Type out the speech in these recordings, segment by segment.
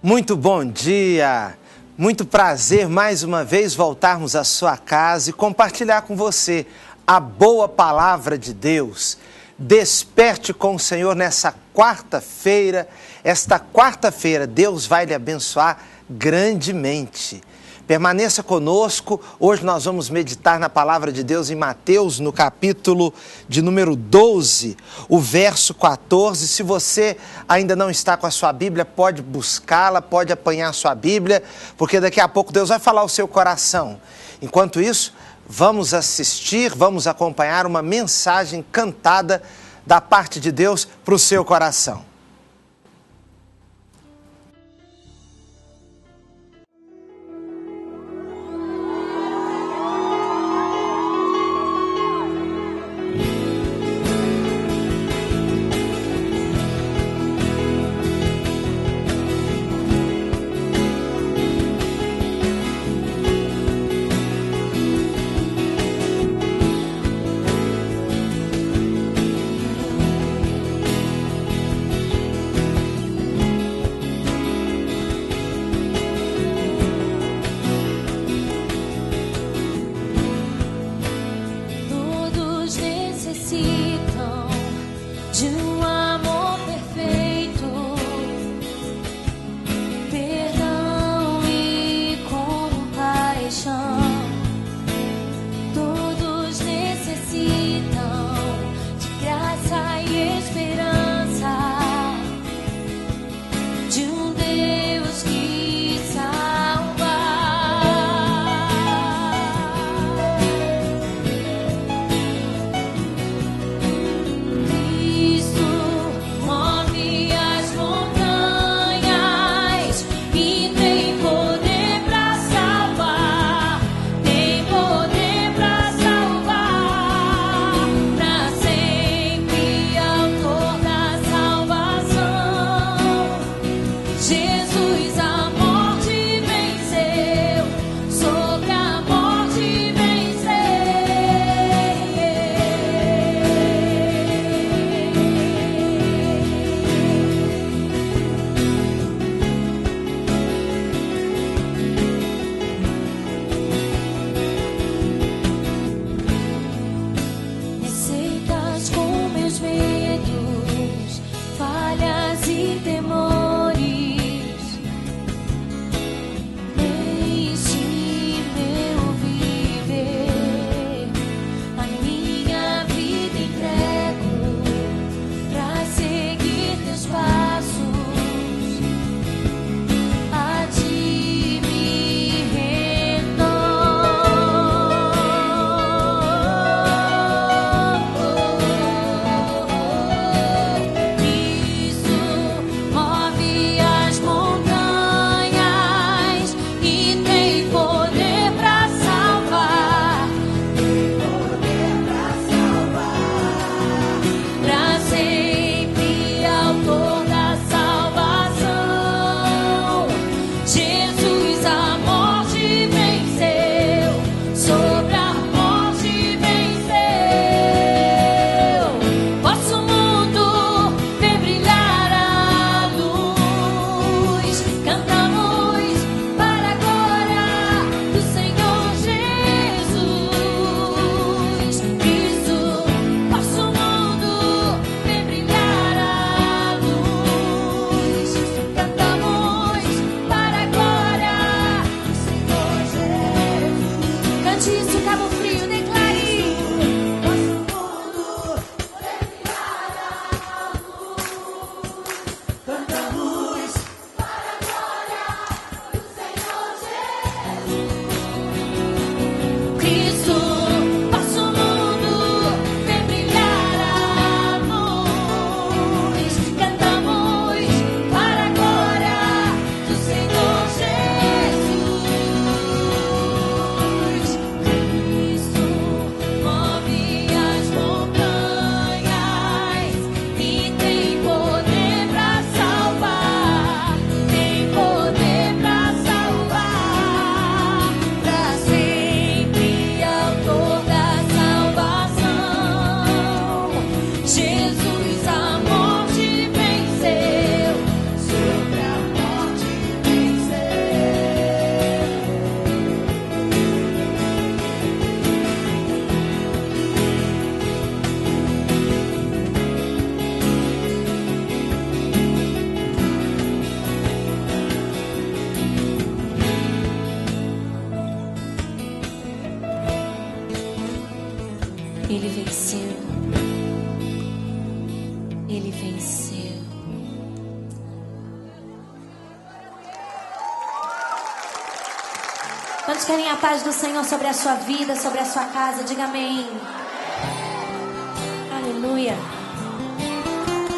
Muito bom dia, muito prazer mais uma vez voltarmos à sua casa e compartilhar com você a boa palavra de Deus. Desperte com o Senhor nessa quarta-feira. Esta quarta-feira Deus vai lhe abençoar grandemente. Permaneça conosco, hoje nós vamos meditar na palavra de Deus em Mateus, no capítulo de número 12, o verso 14. Se você ainda não está com a sua Bíblia, pode buscá-la, pode apanhar a sua Bíblia, porque daqui a pouco Deus vai falar ao seu coração. Enquanto isso, vamos assistir, vamos acompanhar uma mensagem cantada da parte de Deus para o seu coração. Ele venceu. Quantos querem a paz do Senhor sobre a sua vida, sobre a sua casa? Diga amém. Aleluia.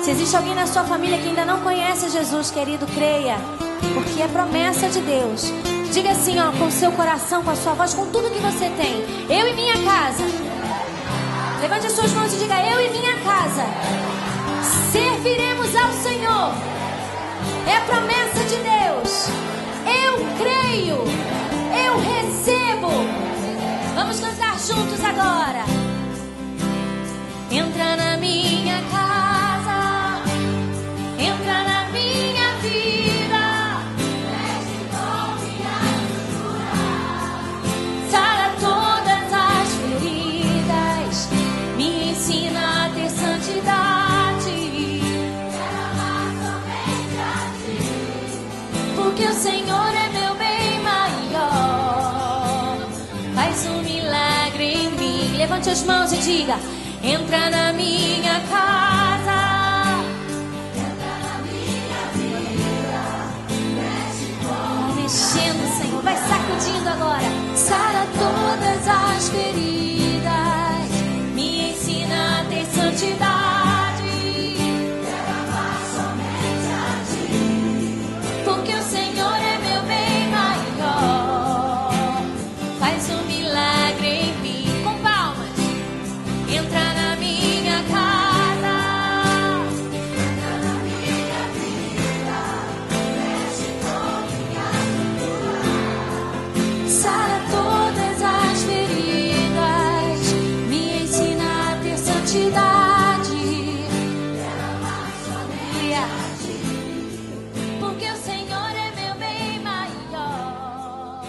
Se existe alguém na sua família que ainda não conhece Jesus, querido, creia, porque é promessa de Deus. Diga assim, ó, com o seu coração, com a sua voz, com tudo que você tem. Eu e minha casa. Levante as suas mãos e diga: eu e minha casa serviremos ao Senhor. É promessa de Deus. Eu creio. Eu recebo. Vamos cantar juntos agora. Entra na minha casa. Entra na minha vida. Mexe com minha cultura. Sara todas as feridas. Me ensina a ter santidade. Quero amar somente a ti. Porque o Senhor é meu bem maior. Faz um milagre em mim. Levante as mãos e diga: entra na minha casa. Entra na minha vida. Mexe com. Vai mexendo, Senhor. Vai sacudindo agora. Sara todas as feridas. Me ensina a ter santidade. Quero amar somente a ti. Porque o Senhor é meu bem maior. Faz um milagre em mim. Com palmas. Entra na minha casa. Entra na minha vida. Mexe com minha cultura. Sara todas as feridas. Me ensina a ter santidade. Quero amar somente a ti. Porque o Senhor é meu bem maior.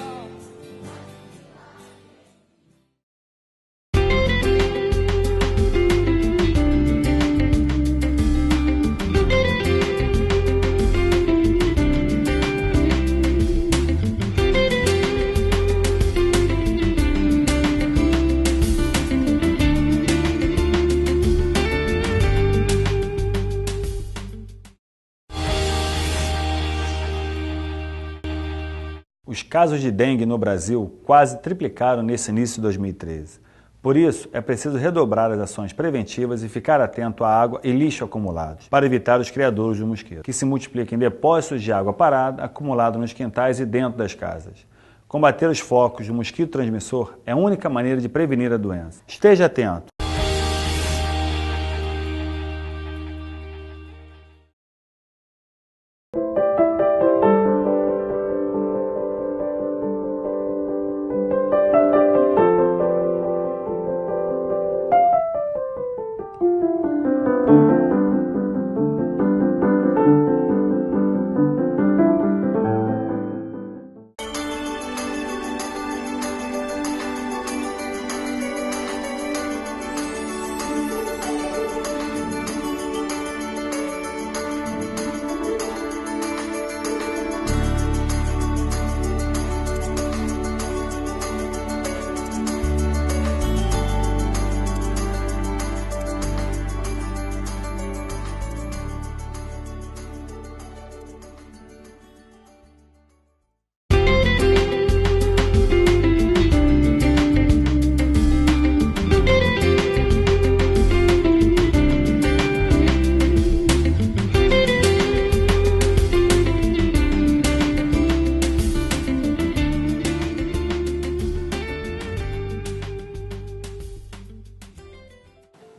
Os casos de dengue no Brasil quase triplicaram nesse início de 2013. Por isso, é preciso redobrar as ações preventivas e ficar atento à água e lixo acumulados, para evitar os criadouros do mosquito, que se multiplicam em depósitos de água parada acumulados nos quintais e dentro das casas. Combater os focos do mosquito transmissor é a única maneira de prevenir a doença. Esteja atento.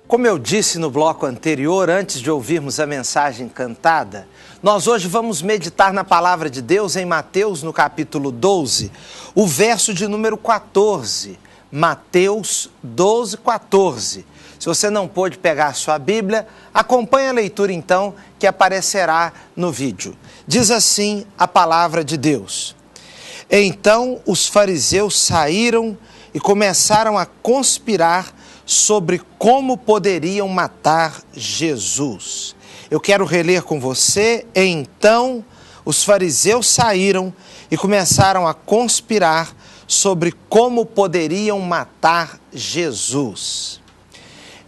Como eu disse no bloco anterior, antes de ouvirmos a mensagem cantada, nós hoje vamos meditar na palavra de Deus em Mateus, no capítulo 12, o verso de número 14. Mateus 12, 14. Se você não pôde pegar a sua Bíblia, acompanhe a leitura então, que aparecerá no vídeo. Diz assim a palavra de Deus: Então os fariseus saíram e começaram a conspirar sobre como poderiam matar Jesus. Eu quero reler com você. Então os fariseus saíram e começaram a conspirar sobre como poderiam matar Jesus.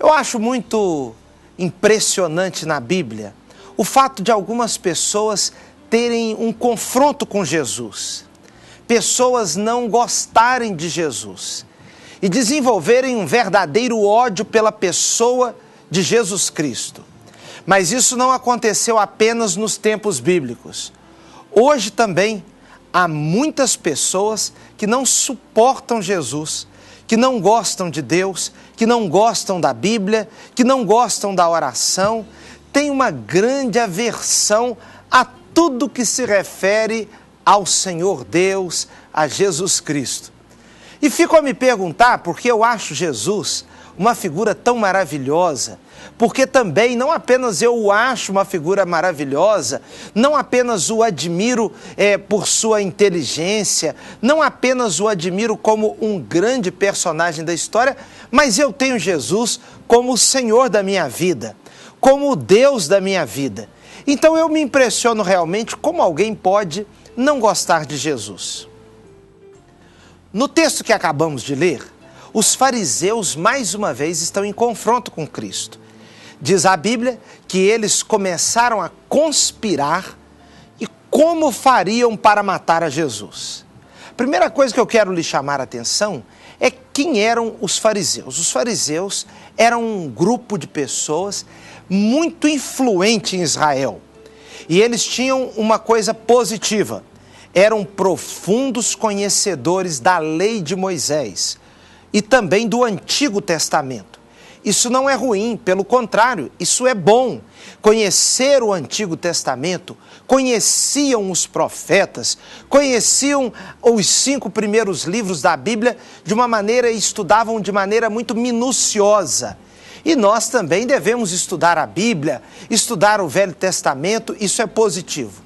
Eu acho muito impressionante na Bíblia o fato de algumas pessoas terem um confronto com Jesus. Pessoas não gostarem de Jesus e desenvolverem um verdadeiro ódio pela pessoa de Jesus Cristo. Mas isso não aconteceu apenas nos tempos bíblicos. Hoje também há muitas pessoas que não suportam Jesus, que não gostam de Deus, que não gostam da Bíblia, que não gostam da oração, têm uma grande aversão a tudo que se refere ao Senhor Deus, a Jesus Cristo. E fico a me perguntar, porque eu acho Jesus uma figura tão maravilhosa, porque também não apenas eu o acho uma figura maravilhosa, não apenas o admiro por sua inteligência, não apenas o admiro como um grande personagem da história, mas eu tenho Jesus como o Senhor da minha vida, como o Deus da minha vida. Então eu me impressiono realmente como alguém pode não gostar de Jesus. No texto que acabamos de ler, os fariseus mais uma vez estão em confronto com Cristo. Diz a Bíblia que eles começaram a conspirar e como fariam para matar a Jesus. A primeira coisa que eu quero lhe chamar a atenção é quem eram os fariseus. Os fariseus eram um grupo de pessoas muito influente em Israel. E eles tinham uma coisa positiva. Eram profundos conhecedores da lei de Moisés e também do Antigo Testamento. Isso não é ruim, pelo contrário, isso é bom. Conhecer o Antigo Testamento, conheciam os profetas, conheciam os 5 primeiros livros da Bíblia de uma maneira e estudavam de maneira muito minuciosa. E nós também devemos estudar a Bíblia, estudar o Velho Testamento, isso é positivo.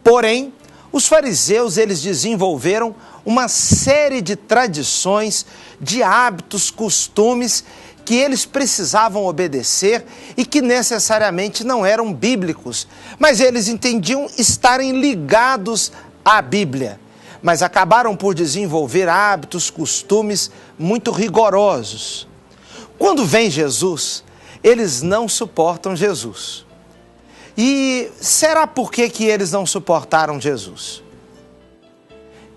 Porém, os fariseus, eles desenvolveram uma série de tradições, de hábitos, costumes que eles precisavam obedecer e que necessariamente não eram bíblicos, mas eles entendiam estarem ligados à Bíblia, mas acabaram por desenvolver hábitos, costumes muito rigorosos. Quando vem Jesus, eles não suportam Jesus. E será por que eles não suportaram Jesus?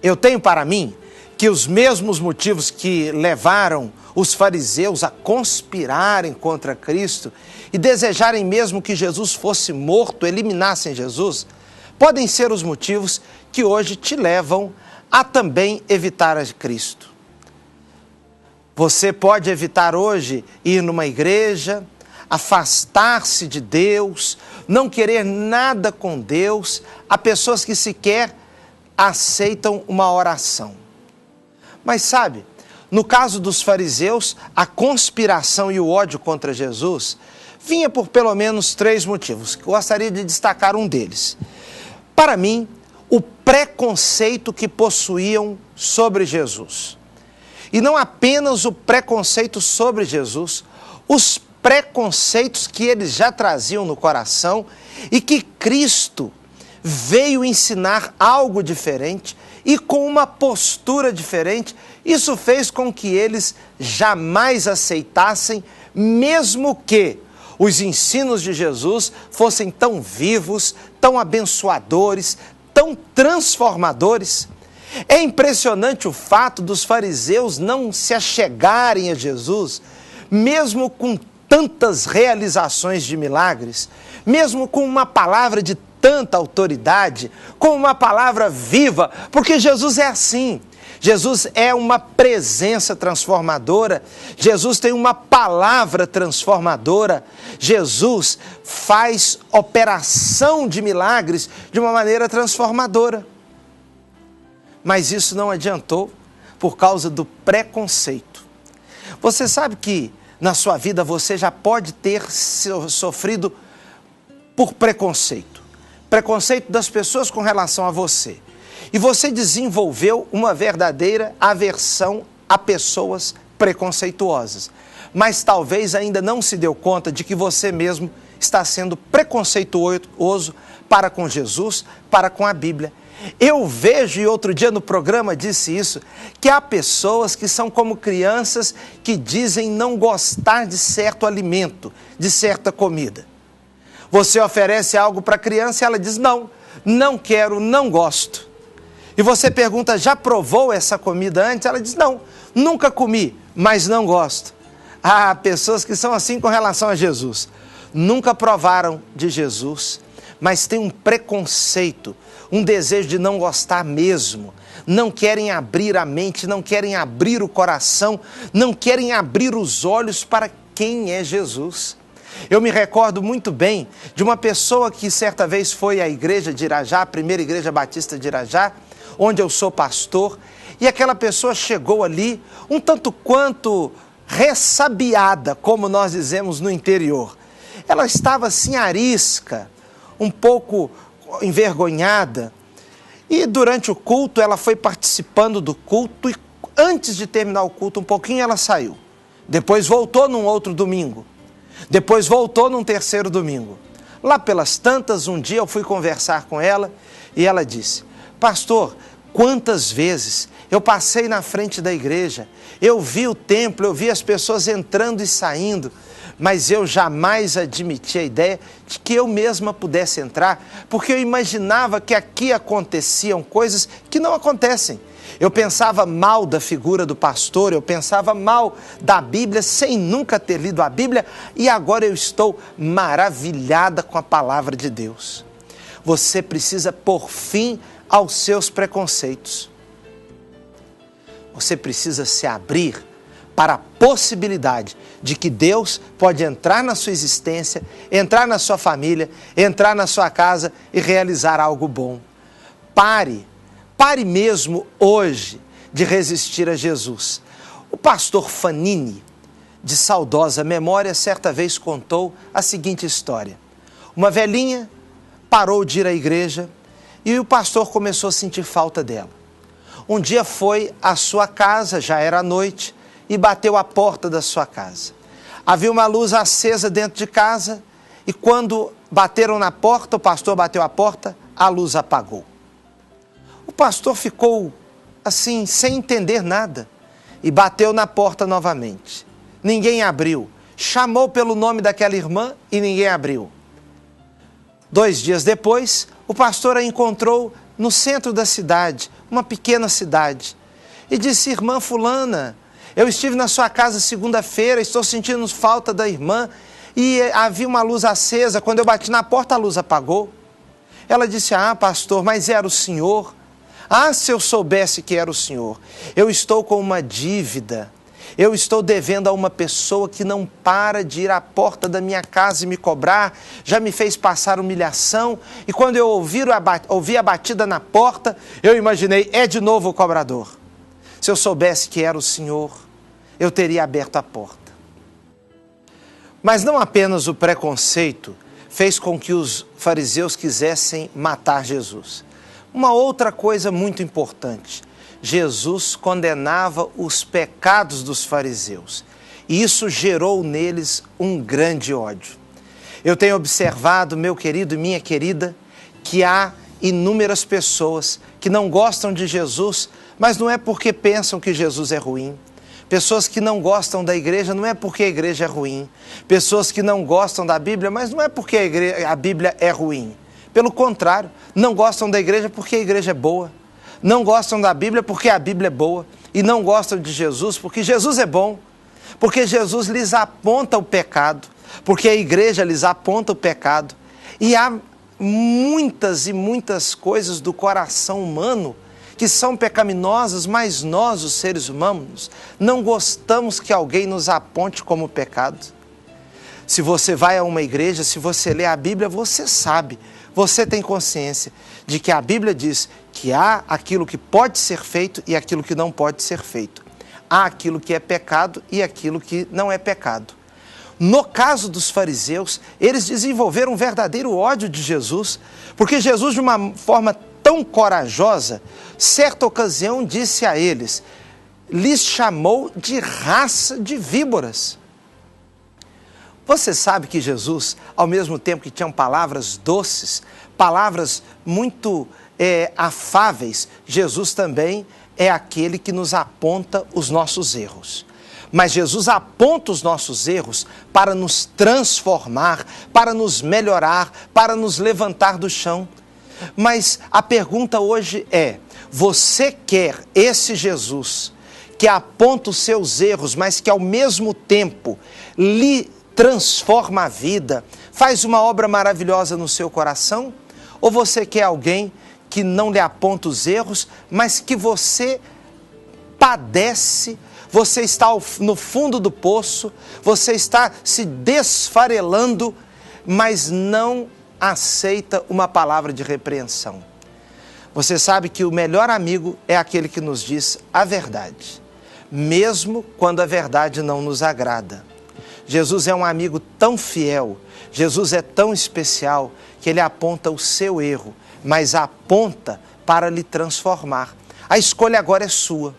Eu tenho para mim que os mesmos motivos que levaram os fariseus a conspirarem contra Cristo e desejarem mesmo que Jesus fosse morto, eliminassem Jesus, podem ser os motivos que hoje te levam a também evitar a Cristo. Você pode evitar hoje ir numa igreja, afastar-se de Deus, não querer nada com Deus. Há pessoas que sequer aceitam uma oração. Mas sabe, no caso dos fariseus, a conspiração e o ódio contra Jesus vinha por pelo menos 3 motivos. Gostaria de destacar um deles. Para mim, o preconceito que possuíam sobre Jesus. E não apenas o preconceito sobre Jesus, os preconceitos que eles já traziam no coração e que Cristo veio ensinar algo diferente e com uma postura diferente. Isso fez com que eles jamais aceitassem, mesmo que os ensinos de Jesus fossem tão vivos, tão abençoadores, tão transformadores. É impressionante o fato dos fariseus não se achegarem a Jesus, mesmo com tantas realizações de milagres, mesmo com uma palavra de tanta autoridade, com uma palavra viva, porque Jesus é assim. Jesus é uma presença transformadora, Jesus tem uma palavra transformadora, Jesus faz operação de milagres de uma maneira transformadora. Mas isso não adiantou por causa do preconceito. Você sabe que na sua vida você já pode ter sofrido por preconceito. Preconceito das pessoas com relação a você. E você desenvolveu uma verdadeira aversão a pessoas preconceituosas. Mas talvez ainda não se deu conta de que você mesmo está sendo preconceituoso para com Jesus, para com a Bíblia. Eu vejo, e outro dia no programa disse isso, que há pessoas que são como crianças que dizem não gostar de certo alimento, de certa comida. Você oferece algo para a criança e ela diz, não quero, não gosto. E você pergunta, já provou essa comida antes? Ela diz, não, nunca comi, mas não gosto. Há pessoas que são assim com relação a Jesus. Nunca provaram de Jesus, mas têm um preconceito, um desejo de não gostar mesmo. Não querem abrir a mente, não querem abrir o coração, não querem abrir os olhos para quem é Jesus. Eu me recordo muito bem de uma pessoa que certa vez foi à igreja de Irajá, a primeira igreja batista de Irajá, onde eu sou pastor, e aquela pessoa chegou ali um tanto quanto ressabiada, como nós dizemos no interior. Ela estava assim arisca, um pouco envergonhada, e durante o culto ela foi participando do culto e antes de terminar o culto um pouquinho ela saiu. Depois voltou num outro domingo. Depois voltou num terceiro domingo. Lá pelas tantas, um dia eu fui conversar com ela e ela disse, pastor, quantas vezes eu passei na frente da igreja, eu vi o templo, eu vi as pessoas entrando e saindo, mas eu jamais admiti a ideia de que eu mesma pudesse entrar, porque eu imaginava que aqui aconteciam coisas que não acontecem. Eu pensava mal da figura do pastor, eu pensava mal da Bíblia, sem nunca ter lido a Bíblia, e agora eu estou maravilhada com a palavra de Deus. Você precisa pôr fim aos seus preconceitos. Você precisa se abrir para a possibilidade de que Deus pode entrar na sua existência, entrar na sua família, entrar na sua casa e realizar algo bom. Pare mesmo hoje de resistir a Jesus. O pastor Fanini, de saudosa memória, certa vez contou a seguinte história. Uma velhinha parou de ir à igreja e o pastor começou a sentir falta dela. Um dia foi à sua casa, já era noite, e bateu à porta da sua casa. Havia uma luz acesa dentro de casa e quando bateram na porta, o pastor bateu a porta, a luz apagou. O pastor ficou assim, sem entender nada, e bateu na porta novamente. Ninguém abriu. Chamou pelo nome daquela irmã e ninguém abriu. 2 dias depois, o pastor a encontrou no centro da cidade, uma pequena cidade, e disse, irmã fulana, eu estive na sua casa segunda-feira, estou sentindo falta da irmã, e havia uma luz acesa, quando eu bati na porta a luz apagou. Ela disse, pastor, mas era o senhor? Se eu soubesse que era o senhor, eu estou com uma dívida, eu estou devendo a uma pessoa que não para de ir à porta da minha casa e me cobrar, já me fez passar humilhação, e quando eu ouvi a batida na porta, eu imaginei, é de novo o cobrador. Se eu soubesse que era o senhor, eu teria aberto a porta. Mas não apenas o preconceito fez com que os fariseus quisessem matar Jesus. Uma outra coisa muito importante, Jesus condenava os pecados dos fariseus e isso gerou neles um grande ódio. Eu tenho observado, meu querido e minha querida, que há inúmeras pessoas que não gostam de Jesus, mas não é porque pensam que Jesus é ruim. Pessoas que não gostam da igreja não é porque a igreja é ruim. Pessoas que não gostam da Bíblia, mas não é porque a Bíblia é ruim. Pelo contrário, não gostam da igreja porque a igreja é boa. Não gostam da Bíblia porque a Bíblia é boa. E não gostam de Jesus porque Jesus é bom. Porque Jesus lhes aponta o pecado. Porque a igreja lhes aponta o pecado. E há muitas e muitas coisas do coração humano que são pecaminosas, mas nós, os seres humanos, não gostamos que alguém nos aponte como pecado. Se você vai a uma igreja, se você lê a Bíblia, você sabe. Você tem consciência de que a Bíblia diz que há aquilo que pode ser feito e aquilo que não pode ser feito. Há aquilo que é pecado e aquilo que não é pecado. No caso dos fariseus, eles desenvolveram um verdadeiro ódio de Jesus, porque Jesus, de uma forma tão corajosa, certa ocasião disse a eles, lhes chamou de raça de víboras. Você sabe que Jesus, ao mesmo tempo que tinha palavras doces, palavras muito afáveis, Jesus também é aquele que nos aponta os nossos erros. Mas Jesus aponta os nossos erros para nos transformar, para nos melhorar, para nos levantar do chão. Mas a pergunta hoje é: você quer esse Jesus que aponta os seus erros, mas que ao mesmo tempo lhe transforma a vida, faz uma obra maravilhosa no seu coração? Ou você quer alguém que não lhe aponta os erros, mas que você padece, você está no fundo do poço, você está se desfarelando, mas não aceita uma palavra de repreensão? Você sabe que o melhor amigo é aquele que nos diz a verdade, mesmo quando a verdade não nos agrada. Jesus é um amigo tão fiel, Jesus é tão especial, que ele aponta o seu erro, mas aponta para lhe transformar. A escolha agora é sua.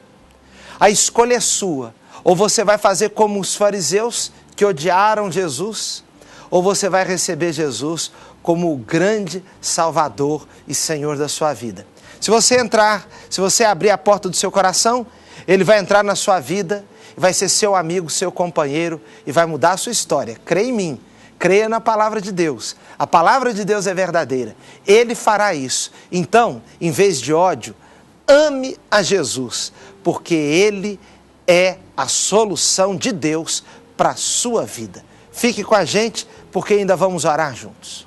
A escolha é sua. Ou você vai fazer como os fariseus que odiaram Jesus, ou você vai receber Jesus como o grande Salvador e Senhor da sua vida. Se você abrir a porta do seu coração, ele vai entrar na sua vida, vai ser seu amigo, seu companheiro e vai mudar a sua história. Creia em mim, creia na palavra de Deus. A palavra de Deus é verdadeira. Ele fará isso. Então, em vez de ódio, ame a Jesus, porque Ele é a solução de Deus para a sua vida. Fique com a gente, porque ainda vamos orar juntos.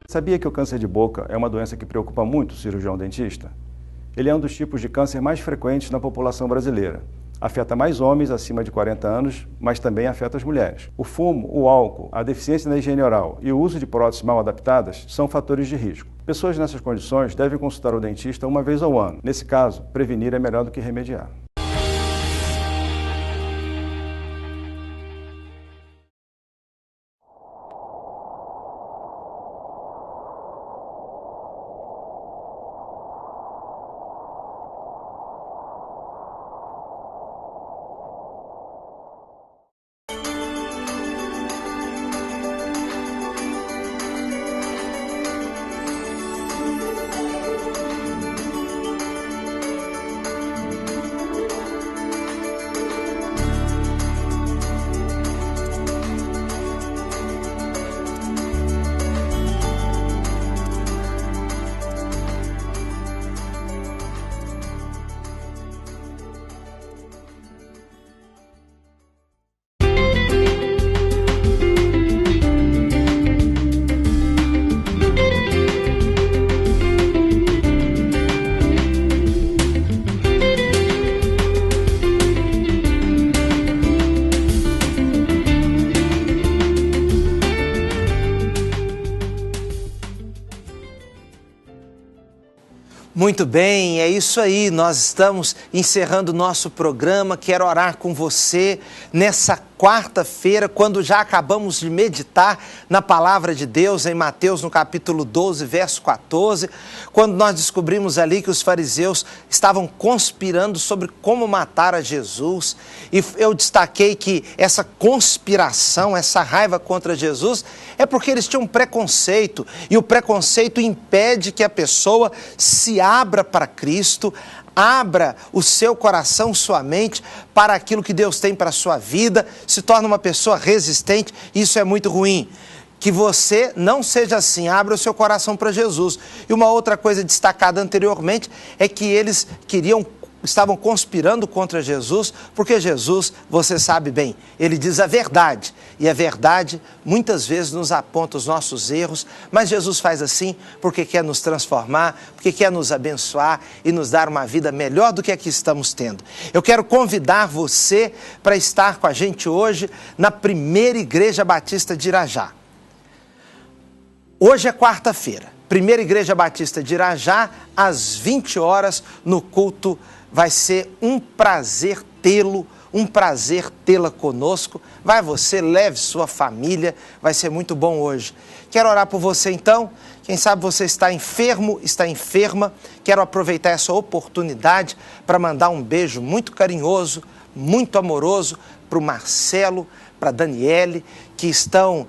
Sabia que o câncer de boca é uma doença que preocupa muito o cirurgião dentista? Ele é um dos tipos de câncer mais frequentes na população brasileira. Afeta mais homens acima de 40 anos, mas também afeta as mulheres. O fumo, o álcool, a deficiência na higiene oral e o uso de próteses mal adaptadas são fatores de risco. Pessoas nessas condições devem consultar o dentista uma vez ao ano. Nesse caso, prevenir é melhor do que remediar. Muito bem, é isso aí, nós estamos encerrando o nosso programa. Quero orar com você nessa quarta-feira, quando já acabamos de meditar na palavra de Deus em Mateus, no capítulo 12, verso 14, quando nós descobrimos ali que os fariseus estavam conspirando sobre como matar a Jesus, e eu destaquei que essa conspiração, essa raiva contra Jesus, é porque eles tinham um preconceito, e o preconceito impede que a pessoa se abra para Cristo, abra o seu coração, sua mente para aquilo que Deus tem para a sua vida, se torna uma pessoa resistente. Isso é muito ruim. Que você não seja assim, abra o seu coração para Jesus. E uma outra coisa destacada anteriormente é que eles estavam conspirando contra Jesus, porque Jesus, você sabe bem, ele diz a verdade, e a verdade muitas vezes nos aponta os nossos erros, mas Jesus faz assim porque quer nos transformar, porque quer nos abençoar e nos dar uma vida melhor do que a que estamos tendo. Eu quero convidar você para estar com a gente hoje na primeira Igreja Batista de Irajá. Hoje é quarta-feira. Primeira Igreja Batista de Irajá, às 20 horas, no culto. Vai ser um prazer tê-lo, um prazer tê-la conosco. Vai você, leve sua família, vai ser muito bom hoje. Quero orar por você então. Quem sabe você está enfermo, está enferma. Quero aproveitar essa oportunidade para mandar um beijo muito carinhoso, muito amoroso para o Marcelo, para a Daniele, que estão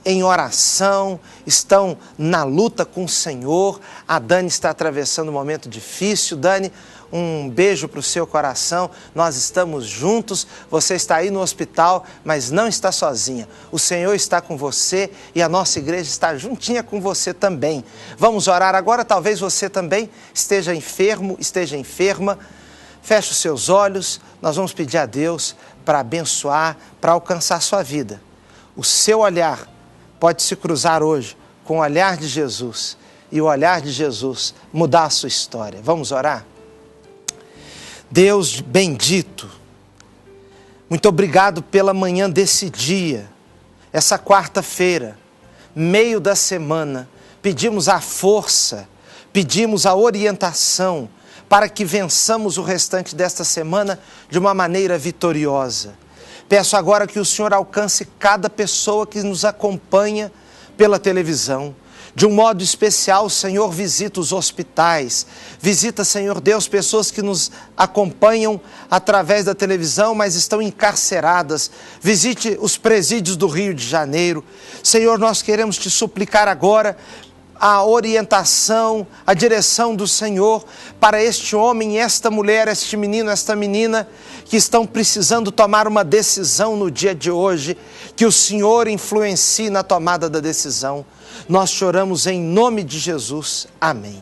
em oração, estão na luta com o Senhor. A Dani está atravessando um momento difícil. Dani, um beijo para o seu coração, nós estamos juntos, você está aí no hospital, mas não está sozinha. O Senhor está com você e a nossa igreja está juntinha com você também. Vamos orar agora, talvez você também esteja enfermo, esteja enferma. Feche os seus olhos, nós vamos pedir a Deus para abençoar, para alcançar sua vida. O seu olhar pode se cruzar hoje com o olhar de Jesus e o olhar de Jesus mudar a sua história. Vamos orar? Deus bendito, muito obrigado pela manhã desse dia, essa quarta-feira, meio da semana. Pedimos a força, pedimos a orientação para que vençamos o restante desta semana de uma maneira vitoriosa. Peço agora que o Senhor alcance cada pessoa que nos acompanha pela televisão. De um modo especial, Senhor, visita os hospitais, visita, Senhor Deus, pessoas que nos acompanham através da televisão, mas estão encarceradas. Visite os presídios do Rio de Janeiro. Senhor, nós queremos te suplicar agora a orientação, a direção do Senhor para este homem, esta mulher, este menino, esta menina que estão precisando tomar uma decisão no dia de hoje, que o Senhor influencie na tomada da decisão. Nós choramos em nome de Jesus. Amém.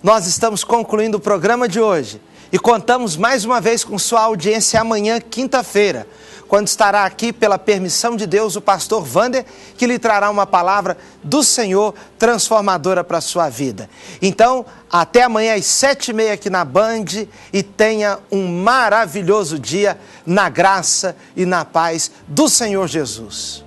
Nós estamos concluindo o programa de hoje e contamos mais uma vez com sua audiência amanhã, quinta-feira, quando estará aqui, pela permissão de Deus, o pastor Wander, que lhe trará uma palavra do Senhor transformadora para a sua vida. Então, até amanhã às 7h30 aqui na Band e tenha um maravilhoso dia na graça e na paz do Senhor Jesus.